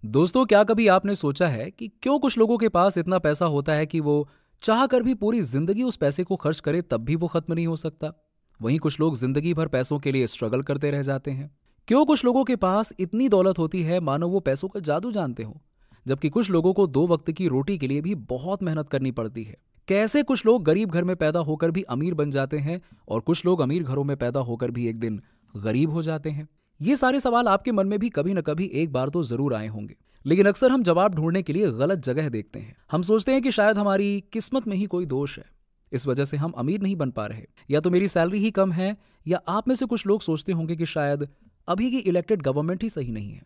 दोस्तों, क्या कभी आपने सोचा है कि क्यों कुछ लोगों के पास इतना पैसा होता है कि वो चाह कर भी पूरी जिंदगी उस पैसे को खर्च करे तब भी वो खत्म नहीं हो सकता। वहीं कुछ लोग जिंदगी भर पैसों के लिए स्ट्रगल करते रह जाते हैं। क्यों कुछ लोगों के पास इतनी दौलत होती है मानो वो पैसों का जादू जानते हो, जबकि कुछ लोगों को दो वक्त की रोटी के लिए भी बहुत मेहनत करनी पड़ती है। कैसे कुछ लोग गरीब घर में पैदा होकर भी अमीर बन जाते हैं और कुछ लोग अमीर घरों में पैदा होकर भी एक दिन गरीब हो जाते हैं। ये सारे सवाल आपके मन में भी कभी न कभी एक बार तो जरूर आए होंगे, लेकिन अक्सर हम जवाब ढूंढने के लिए गलत जगह देखते हैं। हम सोचते हैं कि शायद हमारी किस्मत में ही कोई दोष है, इस वजह से हम अमीर नहीं बन पा रहे, या तो मेरी सैलरी ही कम है, या आप में से कुछ लोग सोचते होंगे कि शायद अभी की इलेक्टेड गवर्नमेंट ही सही नहीं है,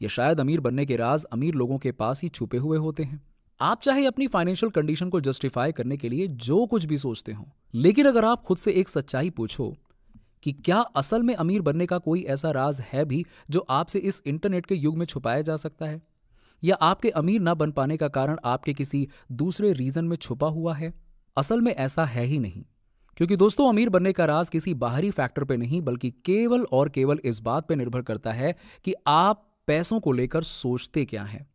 या शायद अमीर बनने के राज अमीर लोगों के पास ही छुपे हुए होते हैं। आप चाहे अपनी फाइनेंशियल कंडीशन को जस्टिफाई करने के लिए जो कुछ भी सोचते हो, लेकिन अगर आप खुद से एक सच्चाई पूछो कि क्या असल में अमीर बनने का कोई ऐसा राज है भी जो आपसे इस इंटरनेट के युग में छुपाया जा सकता है, या आपके अमीर ना बन पाने का कारण आपके किसी दूसरे रीजन में छुपा हुआ है? असल में ऐसा है ही नहीं, क्योंकि दोस्तों अमीर बनने का राज किसी बाहरी फैक्टर पे नहीं बल्कि केवल और केवल इस बात पे निर्भर करता है कि आप पैसों को लेकर सोचते क्या हैं,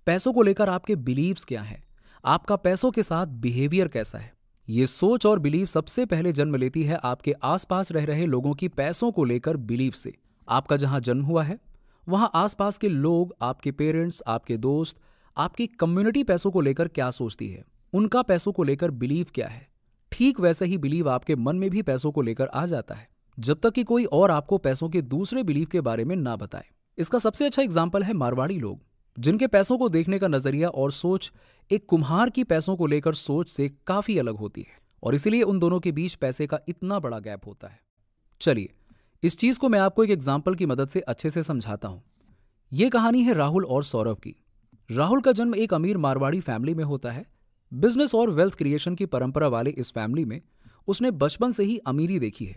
पैसों को लेकर आपके बिलीव्स क्या हैं, आपका पैसों के साथ बिहेवियर कैसा है। ये सोच और बिलीव सबसे पहले जन्म लेती है आपके आसपास रह रहे लोगों की पैसों को लेकर बिलीव से। आपका जहां जन्म हुआ है वहां आसपास के लोग, आपके पेरेंट्स, आपके दोस्त, आपकी कम्युनिटी पैसों को लेकर क्या सोचती है, उनका पैसों को लेकर बिलीव क्या है, ठीक वैसे ही बिलीव आपके मन में भी पैसों को लेकर आ जाता है, जब तक कि कोई और आपको पैसों के दूसरे बिलीव के बारे में ना बताए। इसका सबसे अच्छा एग्जाम्पल है मारवाड़ी लोग, जिनके पैसों को देखने का नजरिया और सोच एक कुम्हार की पैसों को लेकर सोच से काफी अलग होती है, और इसीलिए उन दोनों के बीच पैसे का इतना बड़ा गैप होता है। चलिए इस चीज को मैं आपको एक एग्जाम्पल की मदद से अच्छे से समझाता हूं। यह कहानी है राहुल और सौरभ की। राहुल का जन्म एक अमीर मारवाड़ी फैमिली में होता है। बिजनेस और वेल्थ क्रिएशन की परंपरा वाले इस फैमिली में उसने बचपन से ही अमीरी देखी है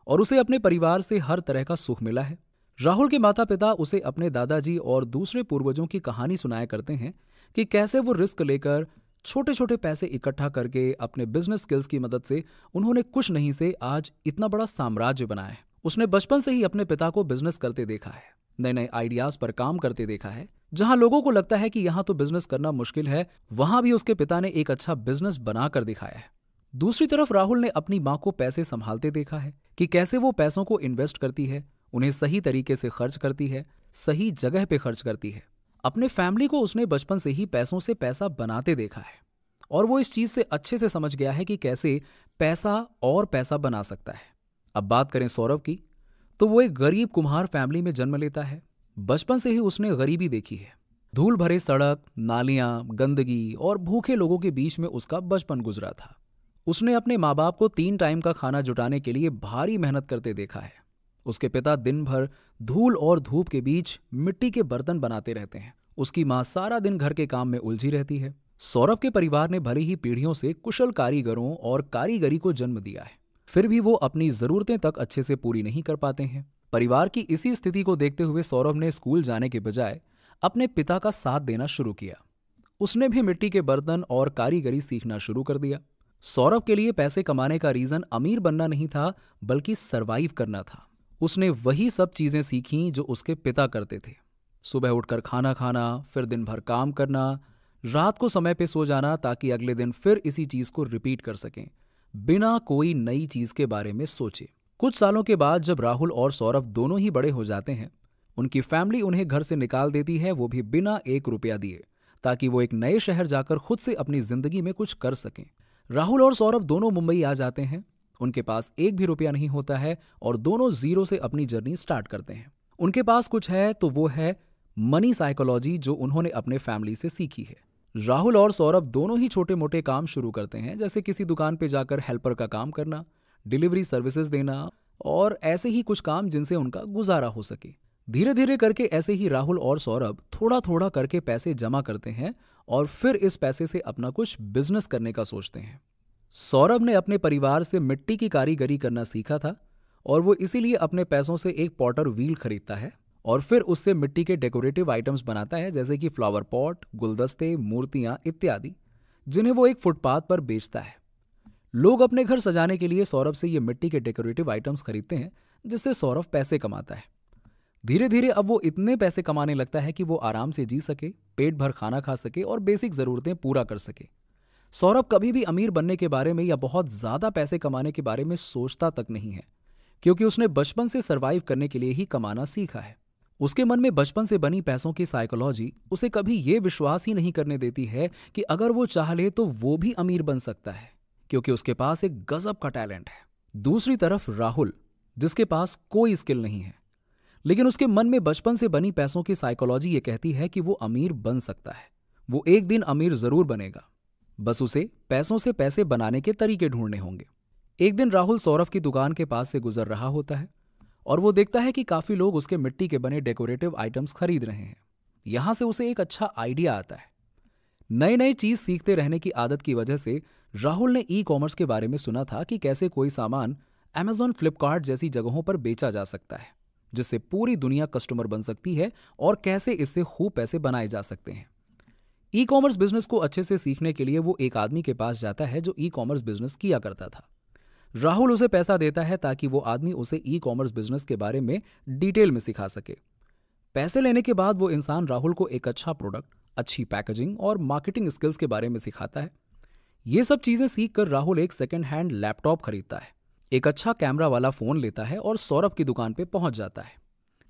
और उसे अपने परिवार से हर तरह का सुख मिला है। राहुल के माता पिता उसे अपने दादाजी और दूसरे पूर्वजों की कहानी सुनाया करते हैं कि कैसे वो रिस्क लेकर छोटे छोटे पैसे इकट्ठा करके अपने बिजनेस स्किल्स की मदद से उन्होंने कुछ नहीं से आज इतना बड़ा साम्राज्य बनाया है। उसने बचपन से ही अपने पिता को बिजनेस करते देखा है, नए नए आइडियाज पर काम करते देखा है। जहां लोगों को लगता है कि यहां तो बिजनेस करना मुश्किल है, वहां भी उसके पिता ने एक अच्छा बिजनेस बनाकर दिखाया है। दूसरी तरफ राहुल ने अपनी मां को पैसे संभालते देखा है कि कैसे वो पैसों को इन्वेस्ट करती है, उन्हें सही तरीके से खर्च करती है, सही जगह पे खर्च करती है। अपने फैमिली को उसने बचपन से ही पैसों से पैसा बनाते देखा है और वो इस चीज से अच्छे से समझ गया है कि कैसे पैसा और पैसा बना सकता है। अब बात करें सौरभ की, तो वो एक गरीब कुम्हार फैमिली में जन्म लेता है। बचपन से ही उसने गरीबी देखी है। धूल भरे सड़क, नालियां, गंदगी और भूखे लोगों के बीच में उसका बचपन गुजरा था। उसने अपने माँ बाप को 3 टाइम का खाना जुटाने के लिए भारी मेहनत करते देखा है। उसके पिता दिन भर धूल और धूप के बीच मिट्टी के बर्तन बनाते रहते हैं। उसकी माँ सारा दिन घर के काम में उलझी रहती है। सौरभ के परिवार ने भले ही पीढ़ियों से कुशल कारीगरों और कारीगरी को जन्म दिया है, फिर भी वो अपनी जरूरतें तक अच्छे से पूरी नहीं कर पाते हैं। परिवार की इसी स्थिति को देखते हुए सौरभ ने स्कूल जाने के बजाय अपने पिता का साथ देना शुरू किया। उसने भी मिट्टी के बर्तन और कारीगरी सीखना शुरू कर दिया। सौरभ के लिए पैसे कमाने का रीजन अमीर बनना नहीं था, बल्कि सरवाइव करना था। उसने वही सब चीजें सीखी जो उसके पिता करते थे। सुबह उठकर खाना खाना, फिर दिन भर काम करना, रात को समय पे सो जाना ताकि अगले दिन फिर इसी चीज को रिपीट कर सकें, बिना कोई नई चीज के बारे में सोचे। कुछ सालों के बाद जब राहुल और सौरभ दोनों ही बड़े हो जाते हैं, उनकी फैमिली उन्हें घर से निकाल देती है, वो भी बिना 1 रुपया दिए, ताकि वो एक नए शहर जाकर खुद से अपनी जिंदगी में कुछ कर सकें। राहुल और सौरभ दोनों मुंबई आ जाते हैं। उनके पास 1 भी रुपया नहीं होता है और दोनों जीरो से अपनी जर्नी स्टार्ट करते हैं। उनके पास कुछ है तो वो है मनी साइकोलॉजी, जो उन्होंने अपने फैमिली से सीखी है। राहुल और सौरभ दोनों ही छोटे मोटे काम शुरू करते हैं, जैसे किसी दुकान पे जाकर हेल्पर का काम करना, डिलीवरी सर्विसेज देना और ऐसे ही कुछ काम जिनसे उनका गुजारा हो सके। धीरे धीरे करके ऐसे ही राहुल और सौरभ थोड़ा थोड़ा करके पैसे जमा करते हैं और फिर इस पैसे से अपना कुछ बिजनेस करने का सोचते हैं। सौरभ ने अपने परिवार से मिट्टी की कारीगरी करना सीखा था और वो इसीलिए अपने पैसों से एक पॉटर व्हील खरीदता है और फिर उससे मिट्टी के डेकोरेटिव आइटम्स बनाता है, जैसे कि फ्लावर पॉट, गुलदस्ते, मूर्तियां इत्यादि, जिन्हें वो एक फुटपाथ पर बेचता है। लोग अपने घर सजाने के लिए सौरभ से ये मिट्टी के डेकोरेटिव आइटम्स खरीदते हैं, जिससे सौरभ पैसे कमाता है। धीरे धीरे अब वो इतने पैसे कमाने लगता है कि वो आराम से जी सके, पेट भर खाना खा सके और बेसिक जरूरतें पूरा कर सके। सौरभ कभी भी अमीर बनने के बारे में या बहुत ज्यादा पैसे कमाने के बारे में सोचता तक नहीं है, क्योंकि उसने बचपन से सरवाइव करने के लिए ही कमाना सीखा है। उसके मन में बचपन से बनी पैसों की साइकोलॉजी उसे कभी ये विश्वास ही नहीं करने देती है कि अगर वो चाह ले तो वो भी अमीर बन सकता है, क्योंकि उसके पास एक गजब का टैलेंट है। दूसरी तरफ राहुल, जिसके पास कोई स्किल नहीं है, लेकिन उसके मन में बचपन से बनी पैसों की साइकोलॉजी ये कहती है कि वो अमीर बन सकता है। वो एक दिन अमीर जरूर बनेगा, बस उसे पैसों से पैसे बनाने के तरीके ढूंढने होंगे। एक दिन राहुल सौरभ की दुकान के पास से गुजर रहा होता है और वो देखता है कि काफी लोग उसके मिट्टी के बने डेकोरेटिव आइटम्स खरीद रहे हैं। यहां से उसे एक अच्छा आइडिया आता है। नए नए चीज सीखते रहने की आदत की वजह से राहुल ने ई कॉमर्स के बारे में सुना था कि कैसे कोई सामान अमेजॉन, फ्लिपकार्ट जैसी जगहों पर बेचा जा सकता है, जिससे पूरी दुनिया कस्टमर बन सकती है और कैसे इससे खूब पैसे बनाए जा सकते हैं। ई कॉमर्स बिजनेस को अच्छे से सीखने के लिए वो एक आदमी के पास जाता है जो ई कॉमर्स बिजनेस किया करता था। राहुल उसे पैसा देता है ताकि वो आदमी उसे ई कॉमर्स बिजनेस के बारे में डिटेल में सिखा सके। पैसे लेने के बाद वो इंसान राहुल को एक अच्छा प्रोडक्ट, अच्छी पैकेजिंग और मार्केटिंग स्किल्स के बारे में सिखाता है। ये सब चीजें सीखकर राहुल एक सेकेंड हैंड लैपटॉप खरीदता है, एक अच्छा कैमरा वाला फोन लेता है और सौरभ की दुकान पे पहुंच जाता है।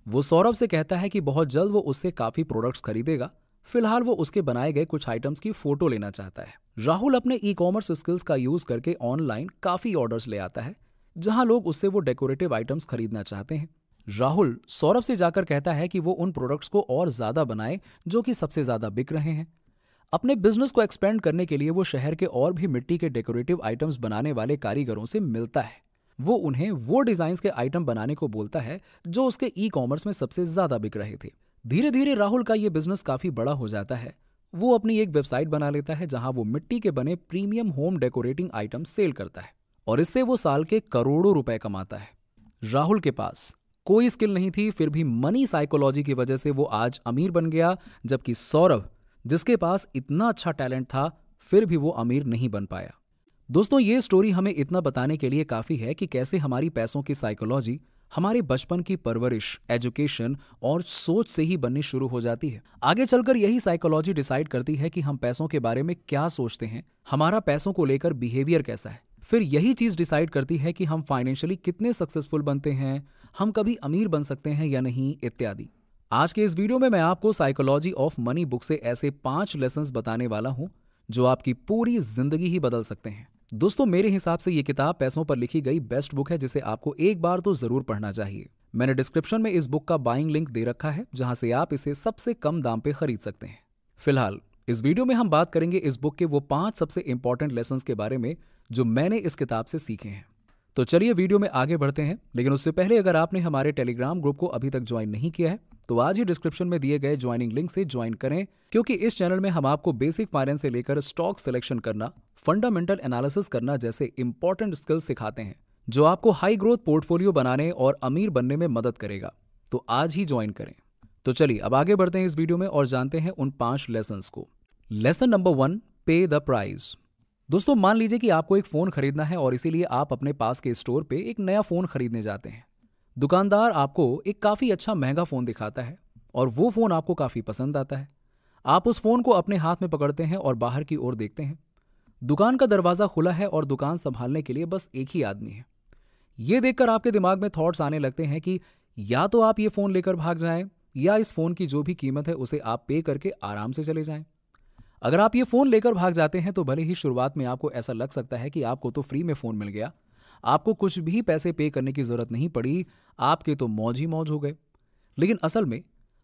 वो सौरभ से कहता है कि बहुत जल्द वो उससे काफी प्रोडक्ट्स खरीदेगा। फिलहाल वो उसके बनाए गए कुछ आइटम्स की फोटो लेना चाहता है। राहुल अपने ई कॉमर्स स्किल्स का यूज करके ऑनलाइन काफी ऑर्डर्स ले आता है, जहां लोग उससे वो डेकोरेटिव आइटम्स खरीदना चाहते हैं। राहुल सौरभ से जाकर कहता है कि वो उन प्रोडक्ट्स को और ज्यादा बनाए जो कि सबसे ज्यादा बिक रहे हैं। अपने बिजनेस को एक्सपेंड करने के लिए वो शहर के और भी मिट्टी के डेकोरेटिव आइटम्स बनाने वाले कारीगरों से मिलता है। वो उन्हें वो डिजाइन के आइटम बनाने को बोलता है जो उसके ई कॉमर्स में सबसे ज्यादा बिक रहे थे। धीरे धीरे राहुल का ये बिजनेस काफी बड़ा हो जाता है। वो अपनी एक वेबसाइट बना लेता है जहां वो मिट्टी के बने premium home decorating item sale करता है और इससे वो साल के करोड़ों रुपए कमाता है। राहुल के पास कोई स्किल नहीं थी, फिर भी मनी साइकोलॉजी की वजह से वो आज अमीर बन गया, जबकि सौरभ, जिसके पास इतना अच्छा टैलेंट था, फिर भी वो अमीर नहीं बन पाया। दोस्तों, ये स्टोरी हमें इतना बताने के लिए काफी है कि कैसे हमारी पैसों की साइकोलॉजी हमारे बचपन की परवरिश, एजुकेशन और सोच से ही बननी शुरू हो जाती है। आगे चलकर यही साइकोलॉजी डिसाइड करती है कि हम पैसों के बारे में क्या सोचते हैं, हमारा पैसों को लेकर बिहेवियर कैसा है। फिर यही चीज डिसाइड करती है कि हम फाइनेंशियली कितने सक्सेसफुल बनते हैं, हम कभी अमीर बन सकते हैं या नहीं, इत्यादि। आज के इस वीडियो में मैं आपको साइकोलॉजी ऑफ मनी बुक से ऐसे 5 लेसन्स बताने वाला हूं जो आपकी पूरी जिंदगी ही बदल सकते हैं। दोस्तों, मेरे हिसाब से ये किताब पैसों पर लिखी गई बेस्ट बुक है जिसे आपको एक बार तो जरूर पढ़ना चाहिए। मैंने डिस्क्रिप्शन में इस बुक का बाइंग लिंक दे रखा है जहां से आप इसे सबसे कम दाम पे खरीद सकते हैं। फिलहाल इस वीडियो में हम बात करेंगे इस बुक के वो 5 सबसे इंपॉर्टेंट लेसन्स के बारे में जो मैंने इस किताब से सीखे हैं। तो चलिए वीडियो में आगे बढ़ते हैं, लेकिन उससे पहले अगर आपने हमारे टेलीग्राम ग्रुप को अभी तक ज्वाइन नहीं किया है तो आज ही डिस्क्रिप्शन में दिए गए ज्वाइनिंग लिंक से ज्वाइन करें, क्योंकि इस चैनल में हम आपको बेसिक फाइनेंस से लेकर स्टॉक सिलेक्शन करना, फंडामेंटल एनालिसिस करना जैसे इंपॉर्टेंट स्किल्स सिखाते हैं जो आपको हाई ग्रोथ पोर्टफोलियो बनाने और अमीर बनने में मदद करेगा। तो आज ही ज्वाइन करें। तो चलिए अब आगे बढ़ते हैं इस वीडियो में और जानते हैं उन 5 लेसन्स को। लेसन नंबर 1, पे द प्राइस। दोस्तों, मान लीजिए कि आपको एक फोन खरीदना है और इसीलिए आप अपने पास के स्टोर पे एक नया फोन खरीदने जाते हैं। दुकानदार आपको एक काफी अच्छा महंगा फोन दिखाता है और वो फोन आपको काफी पसंद आता है। आप उस फोन को अपने हाथ में पकड़ते हैं और बाहर की ओर देखते हैं। दुकान का दरवाजा खुला है और दुकान संभालने के लिए बस एक ही आदमी है। ये देखकर आपके दिमाग में थॉट्स आने लगते हैं कि या तो आप ये फोन लेकर भाग जाएं या इस फोन की जो भी कीमत है उसे आप पे करके आराम से चले जाएं। अगर आप ये फोन लेकर भाग जाते हैं तो भले ही शुरुआत में आपको ऐसा लग सकता है कि आपको तो फ्री में फोन मिल गया, आपको कुछ भी पैसे पे करने की जरूरत नहीं पड़ी, आपके तो मौज ही मौज हो गए। लेकिन असल में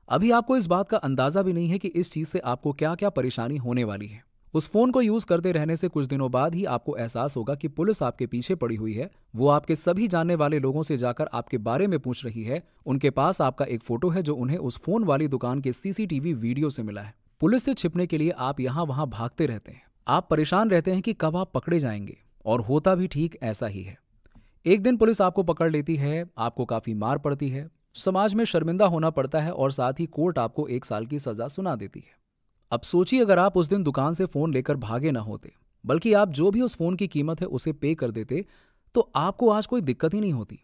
अभी आपको इस बात का अंदाजा भी नहीं है कि इस चीज से आपको क्या क्या परेशानी होने वाली है। उस फोन को यूज करते रहने से कुछ दिनों बाद ही आपको एहसास होगा कि पुलिस आपके पीछे पड़ी हुई है। वो आपके सभी जानने वाले लोगों से जाकर आपके बारे में पूछ रही है। उनके पास आपका एक फोटो है जो उन्हें उस फोन वाली दुकान के सीसीटीवी वीडियो से मिला है। पुलिस से छिपने के लिए आप यहां वहां भागते रहते हैं। आप परेशान रहते हैं कि कब आप पकड़े जाएंगे, और होता भी ठीक ऐसा ही है। एक दिन पुलिस आपको पकड़ लेती है, आपको काफी मार पड़ती है, समाज में शर्मिंदा होना पड़ता है और साथ ही कोर्ट आपको 1 साल की सजा सुना देती है। अब सोचिए, अगर आप उस दिन दुकान से फोन लेकर भागे ना होते, बल्कि आप जो भी उस फोन की कीमत है उसे पे कर देते, तो आपको आज कोई दिक्कत ही नहीं होती।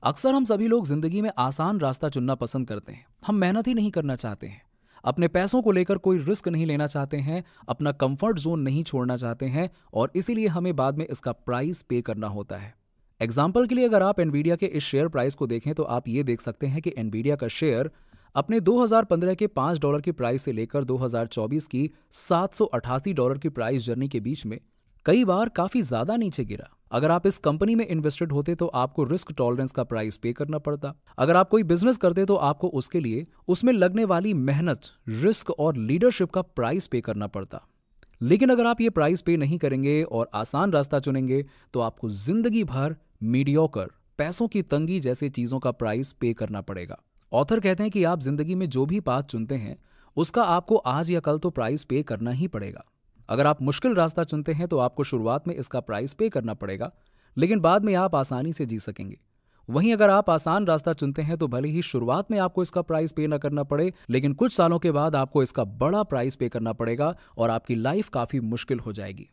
अक्सर हम सभी लोग जिंदगी में आसान रास्ता चुनना पसंद करते हैं। हम मेहनत ही नहीं करना चाहते हैं, अपने पैसों को लेकर कोई रिस्क नहीं लेना चाहते हैं, अपना कंफर्ट जोन नहीं छोड़ना चाहते हैं और इसीलिए हमें बाद में इसका प्राइस पे करना होता है। एग्जाम्पल के लिए अगर आप एनवीडिया के इस शेयर प्राइस को देखें तो आप ये देख सकते हैं कि एनवीडिया का शेयर अपने 2015 के $5 की प्राइस से लेकर 2024 की $788 की प्राइस जर्नी के बीच में कई बार काफी ज्यादा नीचे गिरा। अगर आप इस कंपनी में इन्वेस्टेड होते तो आपको रिस्क टॉलरेंस का प्राइस पे करना पड़ता। अगर आप कोई बिजनेस करते तो आपको उसके लिए उसमें लगने वाली मेहनत, रिस्क और लीडरशिप का प्राइस पे करना पड़ता। लेकिन अगर आप ये प्राइस पे नहीं करेंगे और आसान रास्ता चुनेंगे तो आपको जिंदगी भर मीडियोकर, पैसों की तंगी जैसे चीजों का प्राइस पे करना पड़ेगा। ऑथर कहते हैं कि आप जिंदगी में जो भी पाथ चुनते हैं उसका आपको आज या कल तो प्राइस पे करना ही पड़ेगा। अगर आप मुश्किल रास्ता चुनते हैं तो आपको शुरुआत में इसका प्राइस पे करना पड़ेगा, लेकिन बाद में आप आसानी से जी सकेंगे। वहीं अगर आप आसान रास्ता चुनते हैं तो भले ही शुरुआत में आपको इसका प्राइस पे ना करना पड़े, लेकिन कुछ सालों के बाद आपको इसका बड़ा प्राइस पे करना पड़ेगा और आपकी लाइफ काफी मुश्किल हो जाएगी।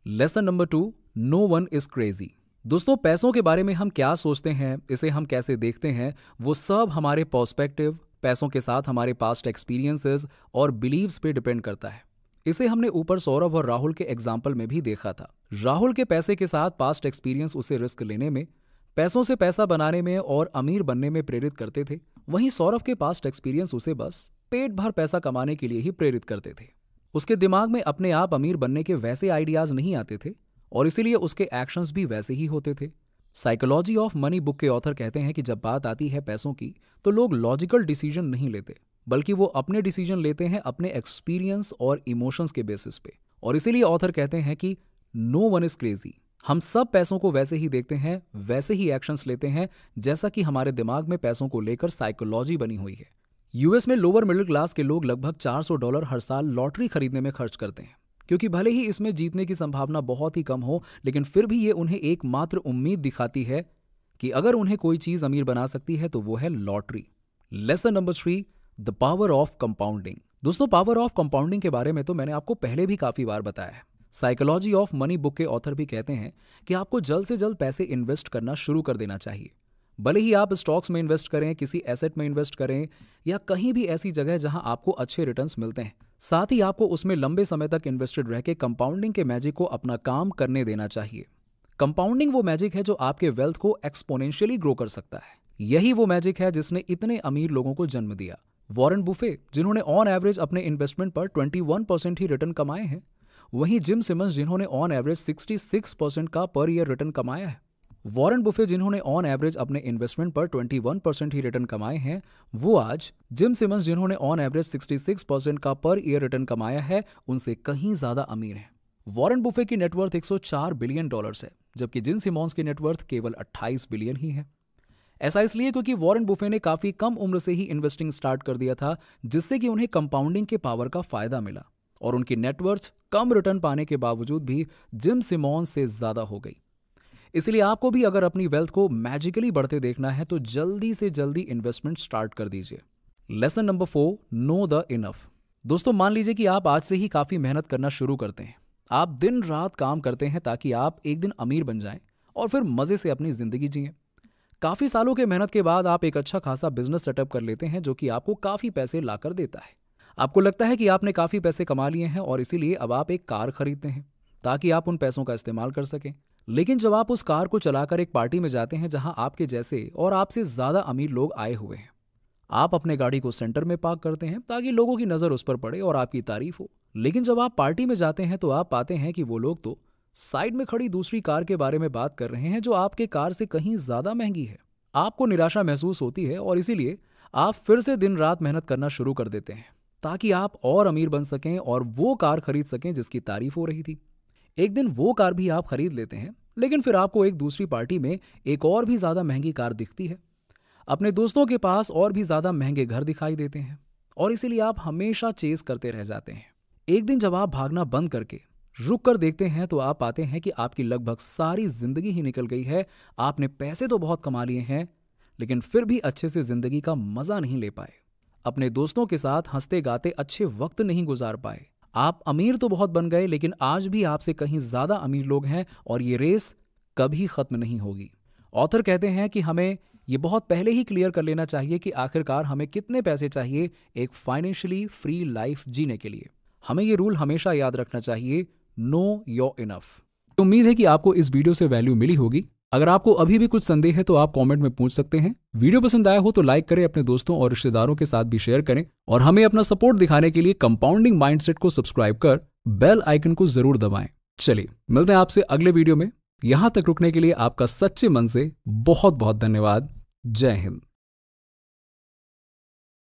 Lesson number 2, no one is crazy. दोस्तों, पैसों के बारे में हम क्या सोचते हैं, इसे हम कैसे देखते हैं, वो सब हमारे पर्सपेक्टिव, पैसों के साथ हमारे पास्ट एक्सपीरियंसेस और बिलीव्स पे डिपेंड करता है। इसे हमने ऊपर सौरभ और राहुल के एग्जाम्पल में भी देखा था। राहुल के पैसे के साथ पास्ट एक्सपीरियंस उसे रिस्क लेने में, पैसों से पैसा बनाने में और अमीर बनने में प्रेरित करते थे। वहीं सौरभ के पास्ट एक्सपीरियंस उसे बस पेट भर पैसा कमाने के लिए ही प्रेरित करते थे। उसके दिमाग में अपने आप अमीर बनने के वैसे आइडियाज नहीं आते थे और इसीलिए उसके एक्शंस भी वैसे ही होते थे। साइकोलॉजी ऑफ मनी बुक के ऑथर कहते हैं कि जब बात आती है पैसों की तो लोग लॉजिकल डिसीजन नहीं लेते, बल्कि वो अपने डिसीजन लेते हैं अपने एक्सपीरियंस और इमोशंस के बेसिस पे। और इसीलिए ऑथर कहते हैं कि नो वन इज क्रेजी। हम सब पैसों को वैसे ही देखते हैं, वैसे ही एक्शंस लेते हैं जैसा कि हमारे दिमाग में पैसों को लेकर साइकोलॉजी बनी हुई है। यूएस में लोअर मिडिल क्लास के लोग लगभग $400 हर साल लॉटरी खरीदने में खर्च करते हैं, क्योंकि भले ही इसमें जीतने की संभावना बहुत ही कम हो, लेकिन फिर भी ये उन्हें एकमात्र उम्मीद दिखाती है कि अगर उन्हें कोई चीज अमीर बना सकती है तो वो है lottery. Lesson number 3, the power of compounding. दोस्तों, पावर ऑफ कंपाउंडिंग के बारे में तो मैंने आपको पहले भी काफी बार बताया है। साइकोलॉजी ऑफ मनी बुक के ऑथर भी कहते हैं कि आपको जल्द से जल्द पैसे इन्वेस्ट करना शुरू कर देना चाहिए। भले ही आप स्टॉक्स में इन्वेस्ट करें, किसी एसेट में इन्वेस्ट करें या कहीं भी ऐसी जगह जहां आपको अच्छे रिटर्न्स मिलते हैं, साथ ही आपको उसमें लंबे समय तक इन्वेस्टेड रह के कंपाउंडिंग के मैजिक को अपना काम करने देना चाहिए। कंपाउंडिंग वो मैजिक है जो आपके वेल्थ को एक्सपोनेंशियली ग्रो कर सकता है। यही वो मैजिक है जिसने इतने अमीर लोगों को जन्म दिया। वॉरेन बुफे, जिन्होंने ऑन एवरेज अपने इन्वेस्टमेंट पर 21% ही रिटर्न कमाए हैं। वहीं जिम सिमंस, जिन्होंने ऑन एवरेज 66% का पर ईयर रिटर्न कमाया है। वॉरेन बुफे, जिन्होंने ऑन एवरेज अपने इन्वेस्टमेंट पर 21% ही रिटर्न कमाए हैं, वो आज जिम सिमंस, जिन्होंने ऑन एवरेज 66% का पर ईयर रिटर्न कमाया है, उनसे कहीं ज्यादा अमीर हैं। वॉरेन बुफे की नेटवर्थ $104 बिलियन है, जबकि जिम सिमोंस की नेटवर्थ केवल 28 बिलियन ही है। ऐसा इसलिए क्योंकि वॉरेन बुफे ने काफी कम उम्र से ही इन्वेस्टिंग स्टार्ट कर दिया था, जिससे कि उन्हें कंपाउंडिंग के पावर का फायदा मिला और उनकी नेटवर्थ कम रिटर्न पाने के बावजूद भी जिम सिमोंस से ज्यादा हो गई। इसलिए आपको भी अगर अपनी वेल्थ को मैजिकली बढ़ते देखना है तो जल्दी से जल्दी इन्वेस्टमेंट स्टार्ट कर दीजिए। Lesson number 4, know the enough. दोस्तों, मान लीजिए कि आप आज से ही काफी मेहनत करना शुरू करते हैं। आप दिन रात काम करते हैं ताकि आप एक दिन अमीर बन जाएं और फिर मजे से अपनी जिंदगी जिएं। काफी सालों के मेहनत के बाद आप एक अच्छा खासा बिजनेस सेटअप कर लेते हैं जो कि आपको काफी पैसे लाकर देता है। आपको लगता है कि आपने काफी पैसे कमा लिए हैं और इसीलिए अब आप एक कार खरीदते हैं ताकि आप उन पैसों का इस्तेमाल कर सकें। लेकिन जब आप उस कार को चलाकर एक पार्टी में जाते हैं जहां आपके जैसे और आपसे ज्यादा अमीर लोग आए हुए हैं, आप अपने गाड़ी को सेंटर में पार्क करते हैं ताकि लोगों की नजर उस पर पड़े और आपकी तारीफ हो। लेकिन जब आप पार्टी में जाते हैं तो आप पाते हैं कि वो लोग तो साइड में खड़ी दूसरी कार के बारे में बात कर रहे हैं जो आपके कार से कहीं ज्यादा महंगी है। आपको निराशा महसूस होती है और इसीलिए आप फिर से दिन रात मेहनत करना शुरू कर देते हैं ताकि आप और अमीर बन सकें और वो कार खरीद सकें जिसकी तारीफ हो रही थी। एक दिन वो कार भी आप खरीद लेते हैं, लेकिन फिर आपको एक दूसरी पार्टी में एक और भी ज्यादा महंगी कार दिखती है। अपने दोस्तों के पास और भी ज्यादा महंगे घर दिखाई देते हैं और इसीलिए आप हमेशा चेस करते रह जाते हैं। एक दिन जब आप भागना बंद करके रुक कर देखते हैं तो आप पाते हैं कि आपकी लगभग सारी जिंदगी ही निकल गई है। आपने पैसे तो बहुत कमा लिए हैं, लेकिन फिर भी अच्छे से जिंदगी का मजा नहीं ले पाए। अपने दोस्तों के साथ हंसते गाते अच्छे वक्त नहीं गुजार पाए। आप अमीर तो बहुत बन गए, लेकिन आज भी आपसे कहीं ज्यादा अमीर लोग हैं और ये रेस कभी खत्म नहीं होगी। ऑथर कहते हैं कि हमें ये बहुत पहले ही क्लियर कर लेना चाहिए कि आखिरकार हमें कितने पैसे चाहिए एक फाइनेंशियली फ्री लाइफ जीने के लिए। हमें ये रूल हमेशा याद रखना चाहिए, नो योर इनफ। तो उम्मीद है कि आपको इस वीडियो से वैल्यू मिली होगी। अगर आपको अभी भी कुछ संदेह है तो आप कमेंट में पूछ सकते हैं। वीडियो पसंद आया हो तो लाइक करें, अपने दोस्तों और रिश्तेदारों के साथ भी शेयर करें, और हमें अपना सपोर्ट दिखाने के लिए कंपाउंडिंग माइंडसेट को सब्सक्राइब कर बेल आइकन को जरूर दबाएं। चलिए मिलते हैं आपसे अगले वीडियो में। यहां तक रुकने के लिए आपका सच्चे मन से बहुत बहुत धन्यवाद। जय हिंद।